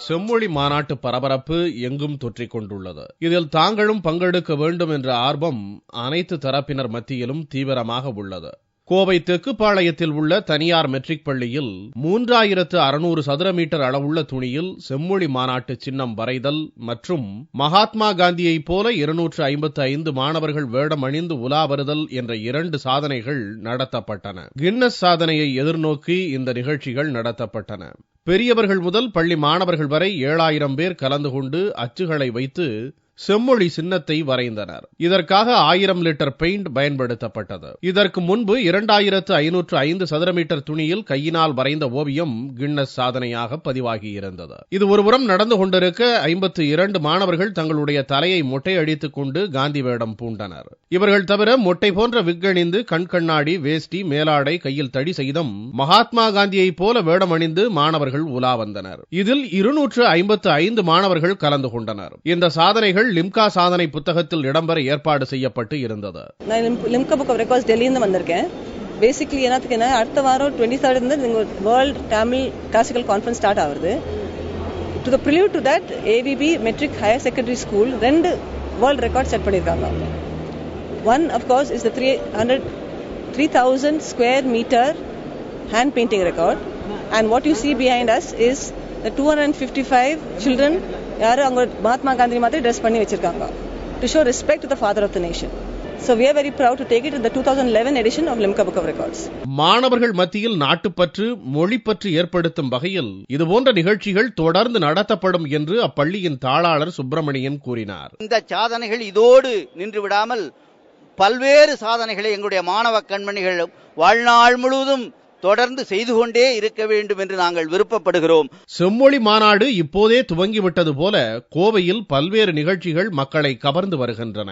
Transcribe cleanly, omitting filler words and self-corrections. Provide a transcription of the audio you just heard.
செம்மொழி மாநாட்டு பரபரப்பு எங்கும் தொற்றிக் கொண்டுள்ளது. இதில் தாங்களும் பங்கெடுக்க வேண்டும் என்ற ஆர்வம் அனைத்து தரப்பினர் மத்தியிலும் தீவிரமாக உள்ளது. கோவை தெக்குப்பாளையத்தில் உள்ள தனியார் மெட்ரிக் பள்ளியில் 3600 சதுர மீட்டர் அளவுள்ள துணியில் செம்மொழி மாநாட்டு சின்னம் வரைதல் மற்றும் மகாத்மா காந்தியைப் போல 255 மாணவர்கள் வேடம் அணிந்து உலா வருதல் என்ற 2 சாதனைகள் நடத்தப்பட்டன. கின்னஸ் சாதனையை எதிர்நோக்கி இந்த நிகழ்ச்சிகள் நடத்தப்பட்டன. பெரியவர்கள் முதல் பள்ளி மாணவர்கள் வரை 7000 பேர் கலந்து கொண்டு அச்சுகளை வைத்து செம்மொழி சின்னத்தை வரைந்தனர். இதற்காக 1000 லிட்டர் பெயிண்ட் பயன்படுத்தப்பட்டது. இதற்கு முன்பு 2505 சதுர மீட்டர் துணியில் கையினால் வரைந்த ஓவியம் கின்னஸ் சாதனையாக பதிவாகியிருந்தது. இது ஒருபுறம் நடந்து கொண்டிருக்க 52 மாணவர்கள் தங்களுடைய தலையை மொட்டை அடித்துக் கொண்டு காந்தி வேடம் பூண்டனர். இவர்கள் தவிர மொட்டை போன்ற விக்கணிந்து கண்கண்ணாடி, வேஷ்டி, மேலாடை, கையில் தடி செய்தும் மகாத்மா காந்தியைப் போல வேடம் அணிந்து மாணவர்கள் உலா வந்தனர். இதில் 255 மாணவர்கள் கலந்து கொண்டனர். இந்த சாதனைகள் லிம்கா சாதனை புத்தகத்தில் இடம்பெற ஏற்பாடு செய்யப்பட்டு இருந்தது. நான் லிம்கா புக் ஆஃப் ரெக்கார்ட்ஸ் டெல்லியிலிருந்து வந்திருக்கேன். பேசிக்கலி என்னத்துக்கு அடுத்த வாரம் 23rd இருந்து world Tamil classical conference start ஆகுது. To the prelude to that AVP matric higher secondary school 2 world record set பண்ணியிருக்காங்க. One of course is the 3000 square metre hand painting record. And what you see behind us is the 255 children யாரு அங்க மகாத்மா காந்தி மாதிரி dress பண்ணி வச்சிருக்காங்க to show respect to the father of the nation. So we are very proud to take it in the 2011 edition of Limca Book of Records. மாணவர்கள் மத்தியில் நாட்டுப்பற்று, மொழிப்பற்று ஏற்படுத்தும் வகையில் இதுபோன்ற நிகழ்ச்சிகள் தொடர்ந்து நடத்தப்படும் என்று அப்பள்ளியின் தாளாளர் சுப்பிரமணியன் கூறினார். இந்த சாதனைகள் இதோடு நின்று விடாமல் பல்வேறு சாதனைகளை எங்களுடைய மாணவ கண்மணிகள் வாழ்நாள் முழுவதும் தொடர்ந்து செய்து கொண்டே இருக்க வேண்டும் என்று நாங்கள் விருப்பப்படுகிறோம். செம்மொழி மாநாடு இப்போதே துவங்கிவிட்டது போல கோவையில் பல்வேறு நிகழ்ச்சிகள் மக்களை கவர்ந்து வருகின்றன.